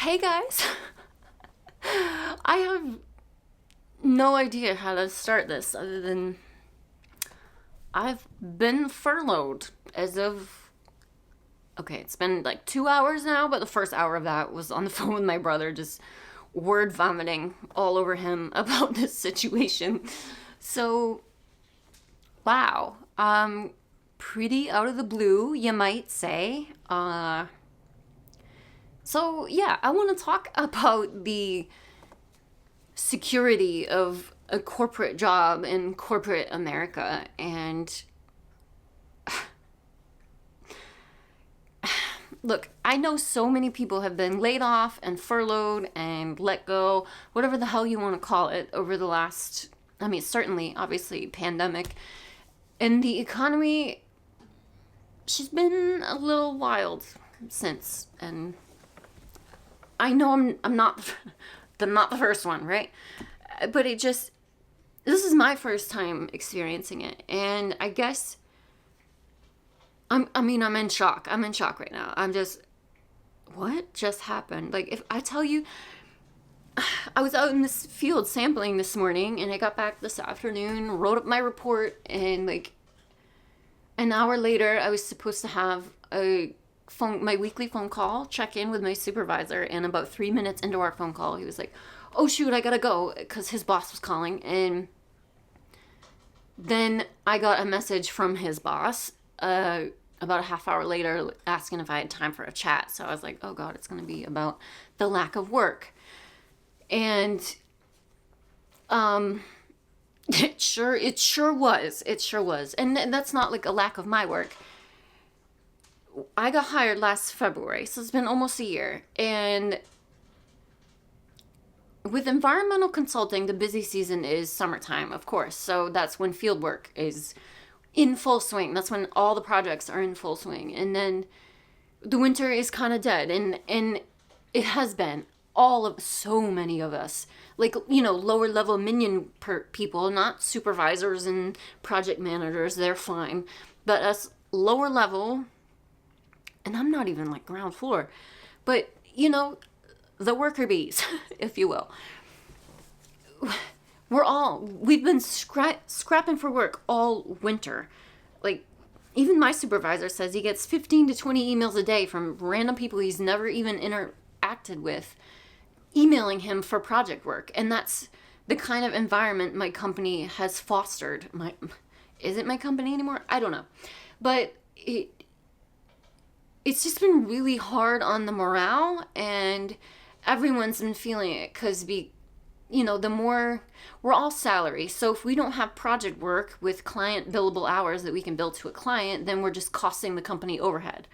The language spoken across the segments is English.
Hey guys, I have no idea how to start this other than I've been furloughed as of, okay, it's been like 2 hours now, but the first hour of that was on the phone with my brother, just word vomiting all over him about this situation. So, wow, pretty out of the blue, you might say. So yeah, I want to talk about the security of a corporate job in corporate America. And look, I know so many people have been laid off and furloughed and let go, whatever the hell you want to call it, over the last, I mean, certainly, obviously, pandemic. And the economy, she's been a little wild since. And I know I'm not not the first one, right? But this is my first time experiencing it, and I guess I'm in shock. I'm in shock right now. What just happened? Like, if I tell you, I was out in this field sampling this morning, and I got back this afternoon, wrote up my report, and like an hour later, I was supposed to have my weekly phone call, check in with my supervisor, and about 3 minutes into our phone call, he was like, "Oh shoot, I gotta go," because his boss was calling. And then I got a message from his boss about a half hour later asking if I had time for a chat. So I was like, oh god, it's gonna be about the lack of work. And it sure was. And that's not like a lack of my work. I got hired last February, so it's been almost a year. And with environmental consulting, the busy season is summertime, of course. So that's when field work is in full swing. That's when all the projects are in full swing. And then the winter is kind of dead. And it has been so many of us, like, lower level minion people, not supervisors and project managers, they're fine. But us lower level, and I'm not even like ground floor, but the worker bees, if you will. We've been scrapping for work all winter. Like, even my supervisor says he gets 15 to 20 emails a day from random people he's never even interacted with, emailing him for project work. And that's the kind of environment my company has fostered. Is it my company anymore? I don't know. But it's just been really hard on the morale, and everyone's been feeling it because the more we're all salary. So if we don't have project work with client billable hours that we can bill to a client, then we're just costing the company overhead.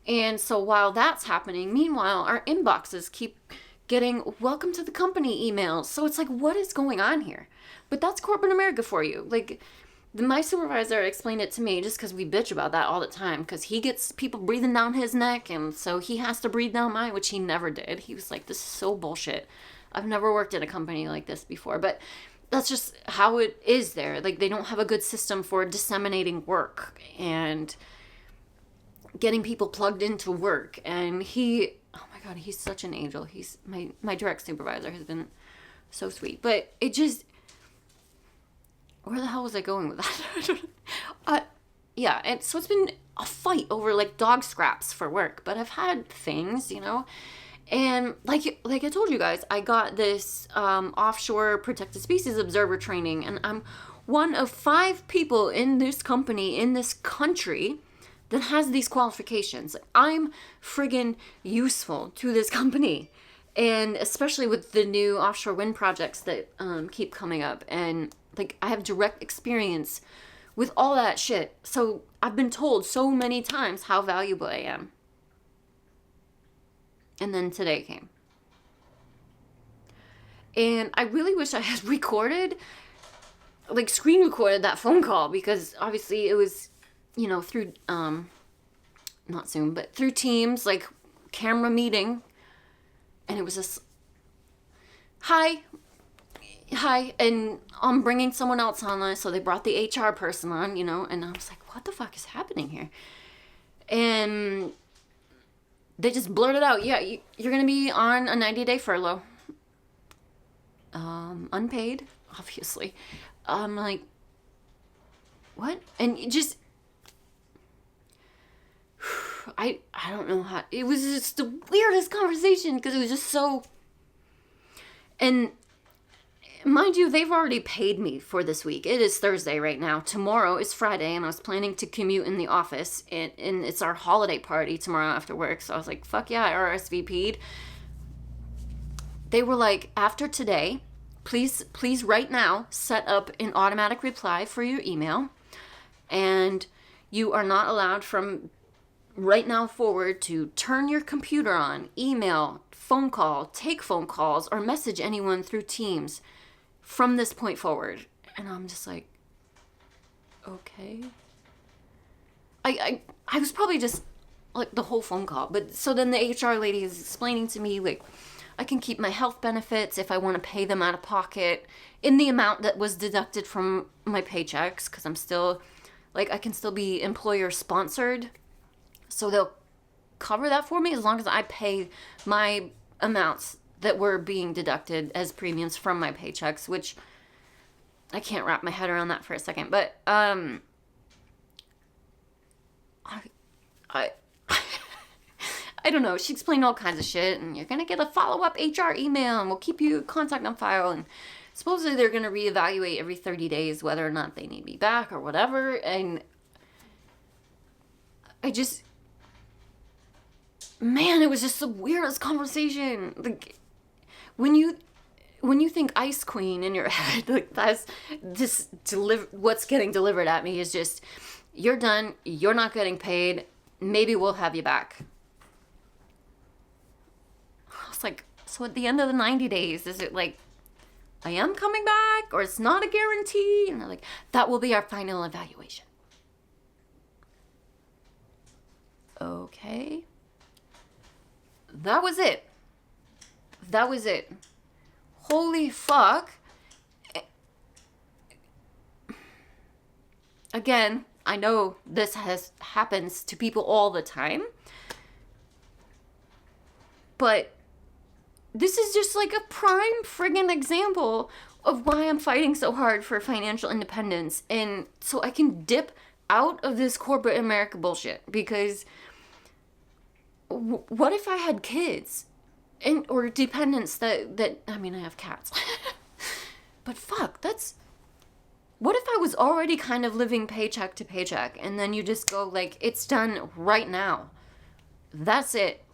And so while that's happening, meanwhile, our inboxes keep getting welcome to the company emails. So it's like, what is going on here? But that's corporate America for you. Like, my supervisor explained it to me, just because we bitch about that all the time, because he gets people breathing down his neck, and so he has to breathe down mine, which he never did. He was like, this is so bullshit. I've never worked at a company like this before, but that's just how it is there. Like, they don't have a good system for disseminating work and getting people plugged into work. And oh my god, he's such an angel. He's my direct supervisor, has been so sweet. But it just, where the hell was I going with that? Yeah, and so it's been a fight over like dog scraps for work, but I've had things, and like I told you guys, I got this offshore protected species observer training, and I'm one of 5 people in this company, in this country, that has these qualifications. I'm friggin' useful to this company. And especially with the new offshore wind projects that keep coming up. And like, I have direct experience with all that shit. So I've been told so many times how valuable I am. And then today came. And I really wish I had screen recorded that phone call, because obviously it was, through, not Zoom, but through Teams, like camera meeting. And it was just, hi, and I'm bringing someone else on, so they brought the HR person on, and I was like, what the fuck is happening here? And they just blurted out, yeah, you're going to be on a 90-day furlough. Unpaid, obviously. I'm like, what? And it just, I don't know how, it was just the weirdest conversation because it was just so, and mind you, they've already paid me for this week. It is Thursday right now. Tomorrow is Friday, and I was planning to commute in the office, and it's our holiday party tomorrow after work, so I was like, fuck yeah, I RSVP'd. They were like, after today, please right now set up an automatic reply for your email, and you are not allowed from right now forward to turn your computer on, email, phone call, take phone calls, or message anyone through Teams from this point forward. And I'm just like, okay. I was probably just like the whole phone call. But so then the HR lady is explaining to me, like, I can keep my health benefits if I want to pay them out of pocket in the amount that was deducted from my paychecks, because I'm still, like, I can still be employer sponsored. So they'll cover that for me as long as I pay my amounts that were being deducted as premiums from my paychecks, which I can't wrap my head around that for a second. But I I don't know. She explained all kinds of shit, and you're gonna get a follow-up HR email, and we'll keep you contact on file, and supposedly they're gonna reevaluate every 30 days whether or not they need me back or whatever. And I just, man, it was just the weirdest conversation. Like, when you think Ice Queen in your head, like, that's just what's getting delivered at me is just, you're done, you're not getting paid, maybe we'll have you back. I was like, so at the end of the 90 days, is it like, I am coming back, or it's not a guarantee? And they're like, that will be our final evaluation. Okay. That was it. Holy fuck. Again, I know this happens to people all the time, but this is just like a prime friggin' example of why I'm fighting so hard for financial independence, and so I can dip out of this corporate America bullshit. Because what if I had kids or dependents that I mean, I have cats. But fuck, what if I was already kind of living paycheck to paycheck, and then you just go like, it's done right now. That's it.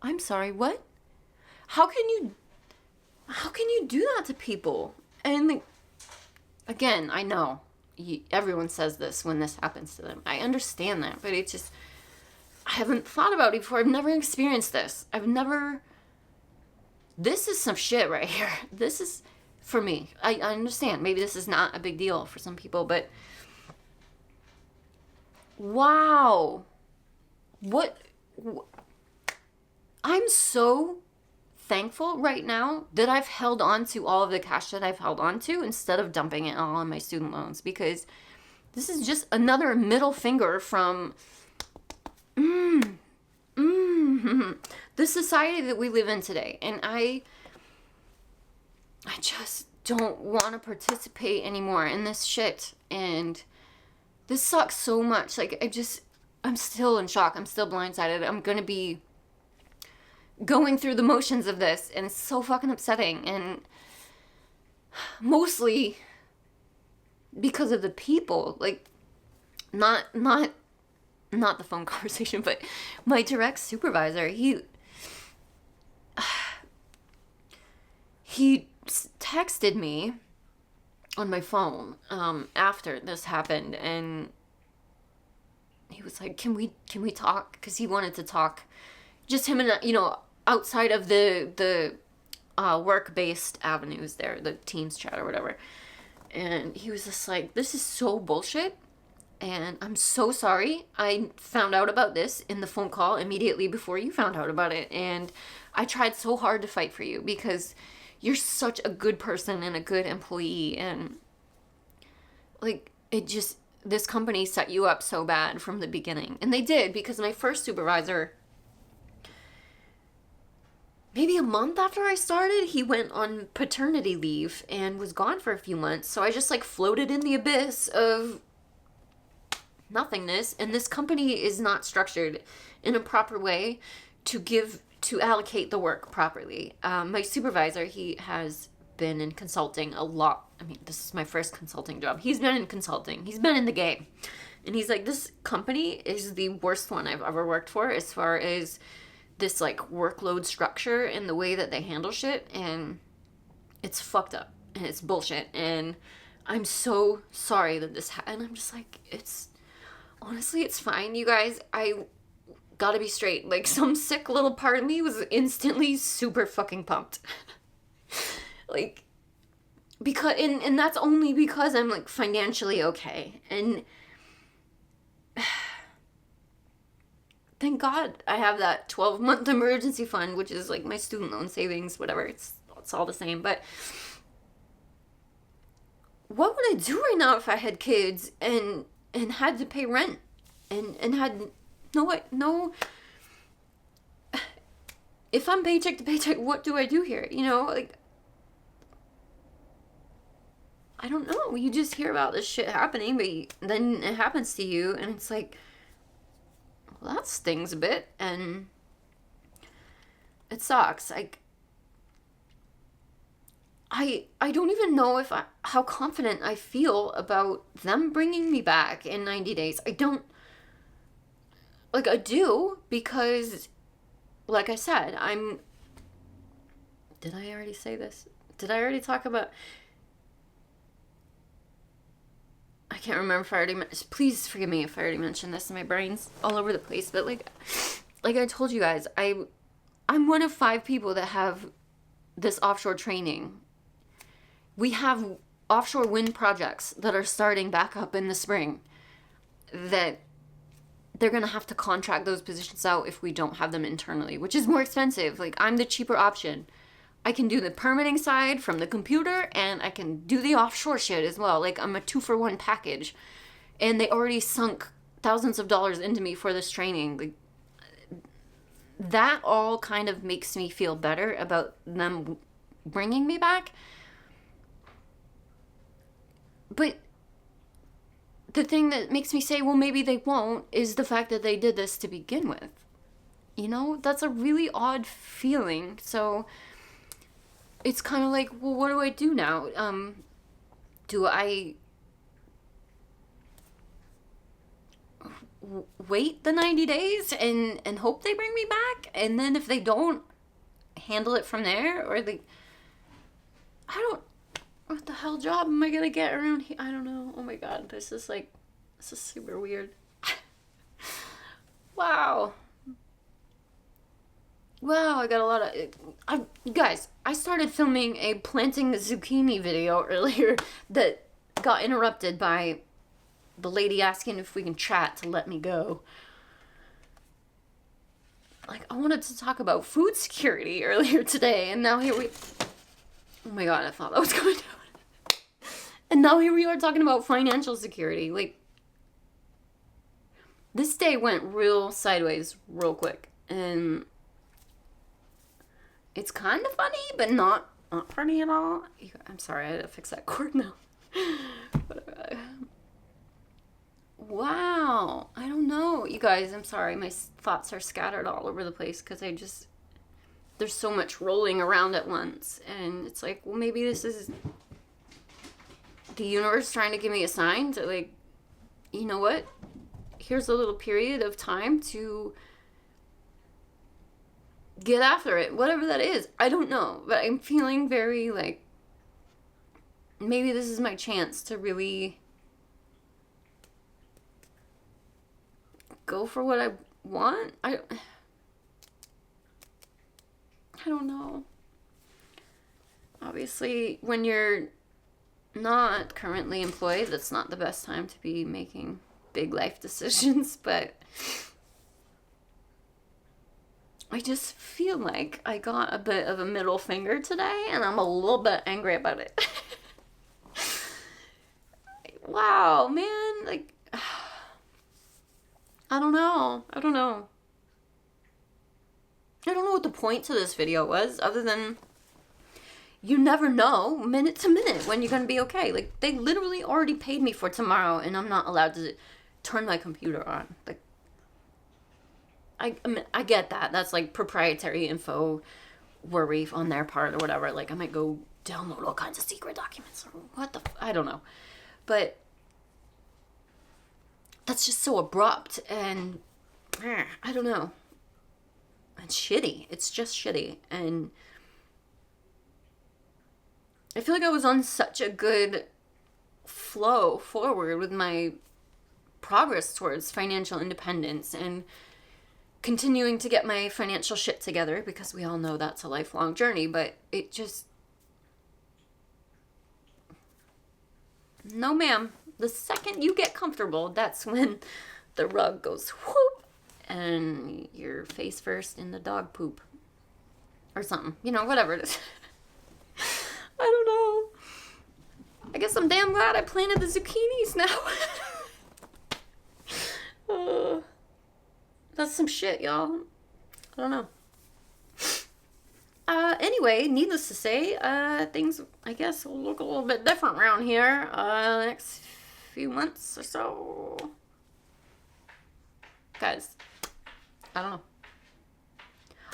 I'm sorry, what? How can you do that to people? And like, again, I know everyone says this when this happens to them. I understand that, but it's just, I haven't thought about it before. I've never experienced this. This is some shit right here. This is, for me, I understand. Maybe this is not a big deal for some people, but wow. I'm so thankful right now that I've held on to all of the cash that I've held on to instead of dumping it all on my student loans, because this is just another middle finger from the society that we live in today. And I just don't want to participate anymore in this shit. And this sucks so much. Like, I'm still in shock. I'm still blindsided. I'm going to be going through the motions of this, and it's so fucking upsetting. And mostly because of the people, like, not the phone conversation, but my direct supervisor, he texted me on my phone after this happened, and he was like, can we talk? Because he wanted to talk, just him and, outside of the work-based avenues there, the Teams chat or whatever. And he was just like, this is so bullshit, and I'm so sorry I found out about this in the phone call immediately before you found out about it, and I tried so hard to fight for you because you're such a good person and a good employee. And like, it just, this company set you up so bad from the beginning. And they did, because my first supervisor, maybe a month after I started, he went on paternity leave and was gone for a few months. So I just like floated in the abyss of nothingness. And this company is not structured in a proper way to allocate the work properly. My supervisor, he has been in consulting a lot. I mean, this is my first consulting job. He's been in consulting. He's been in the game. And he's like, this company is the worst one I've ever worked for as far as this like workload structure and the way that they handle shit. And it's fucked up and it's bullshit. And I'm so sorry that this happened. And I'm just like, honestly, it's fine, you guys. I gotta be straight. Like, some sick little part of me was instantly super fucking pumped. Like, because, and that's only because I'm like financially okay. And thank God I have that 12-month emergency fund, which is like my student loan savings, whatever. It's all the same. But what would I do right now if I had kids and had to pay rent and had no, if I'm paycheck to paycheck, what do I do here? You know, like, I don't know. You just hear about this shit happening, but then it happens to you, and it's like, well, that stings a bit, and it sucks. Like, I don't even know how confident I feel about them bringing me back in 90 days. I do, because, like I said, did I already say this? Did I already talk about, I can't remember if I already mentioned, please forgive me if I already mentioned this, and my brain's all over the place, but like I told you guys, I'm one of 5 people that have this offshore training. We have offshore wind projects that are starting back up in the spring that they're going to have to contract those positions out if we don't have them internally, which is more expensive. Like, I'm the cheaper option. I can do the permitting side from the computer, and I can do the offshore shit as well. Like, I'm a 2-for-1 package. And they already sunk thousands of dollars into me for this training. Like, that all kind of makes me feel better about them bringing me back. But the thing that makes me say, well, maybe they won't, is the fact that they did this to begin with. You know, that's a really odd feeling. So it's kind of like, well, what do I do now? Do I wait the 90 days and hope they bring me back? And then if they don't, handle it from there? Or what the hell job am I gonna get around here? I don't know. Oh my God, this is super weird. Wow, I got a lot of... guys, I started filming a planting zucchini video earlier that got interrupted by the lady asking if we can chat to let me go. Like, I wanted to talk about food security earlier today, and now here we... Oh my God, I thought that was going to... And now here we are talking about financial security. Like, this day went real sideways real quick. And it's kind of funny, but not funny at all. I'm sorry, I had to fix that cord now. Wow. I don't know. You guys, I'm sorry. My thoughts are scattered all over the place because there's so much rolling around at once. And it's like, well, maybe this is the universe trying to give me a sign to, like, you know what? Here's a little period of time to get after it. Whatever that is. I don't know. But I'm feeling very, like, maybe this is my chance to really go for what I want. I don't know. Obviously, when you're not currently employed, that's not the best time to be making big life decisions, but I just feel like I got a bit of a middle finger today, and I'm a little bit angry about it. Wow, man. Like, I don't know. I don't know what the point to this video was, other than you never know minute to minute when you're going to be okay. Like, they literally already paid me for tomorrow, and I'm not allowed to turn my computer on. Like, I mean, I get that. That's like proprietary info worry on their part or whatever. Like, I might go download all kinds of secret documents or what the I don't know. But that's just so abrupt and I don't know. And shitty. It's just shitty. And I feel like I was on such a good flow forward with my progress towards financial independence and continuing to get my financial shit together, because we all know that's a lifelong journey, but it just... No, ma'am. The second you get comfortable, that's when the rug goes whoop and you're face first in the dog poop. Or something. You know, whatever it is. I don't know. I guess I'm damn glad I planted the zucchinis now. That's some shit, y'all. I don't know. Anyway, needless to say, things, I guess, will look a little bit different around here, the next few months or so. Guys, I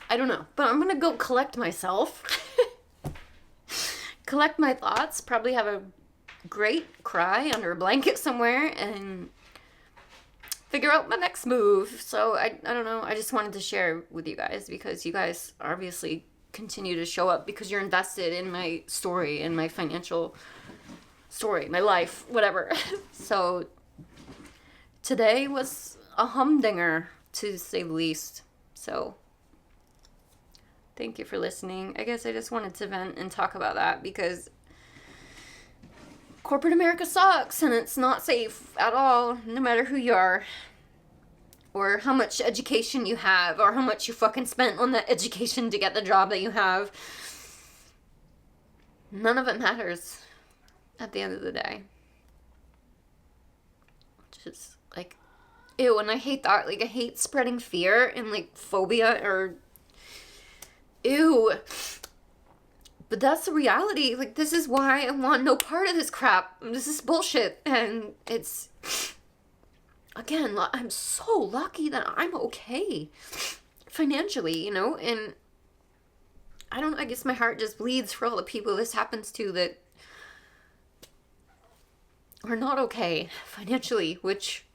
don't know. But I'm gonna go collect myself. Collect my thoughts, probably have a great cry under a blanket somewhere, and figure out my next move. So I don't know. I just wanted to share with you guys, because you guys obviously continue to show up because you're invested in my story and my financial story, my life, whatever. So today was a humdinger, to say the least. So thank you for listening. I guess I just wanted to vent and talk about that, because corporate America sucks and it's not safe at all, no matter who you are, or how much education you have, or how much you fucking spent on that education to get the job that you have. None of it matters at the end of the day. Just like, ew, and I hate that. Like, I hate spreading fear and like phobia, or ew. But that's the reality. Like, this is why I want no part of this crap. This is bullshit. And it's, again, I'm so lucky that I'm okay financially, you know? And I guess my heart just bleeds for all the people this happens to that are not okay financially, which,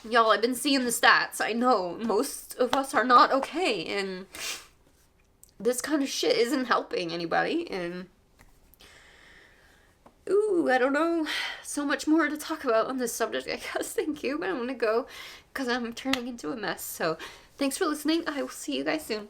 y'all, I've been seeing the stats. I know most of us are not okay, and this kind of shit isn't helping anybody. And ooh, I don't know, so much more to talk about on this subject, I guess. Thank you, but I'm gonna go because I'm turning into a mess. So thanks for listening. I will see you guys soon.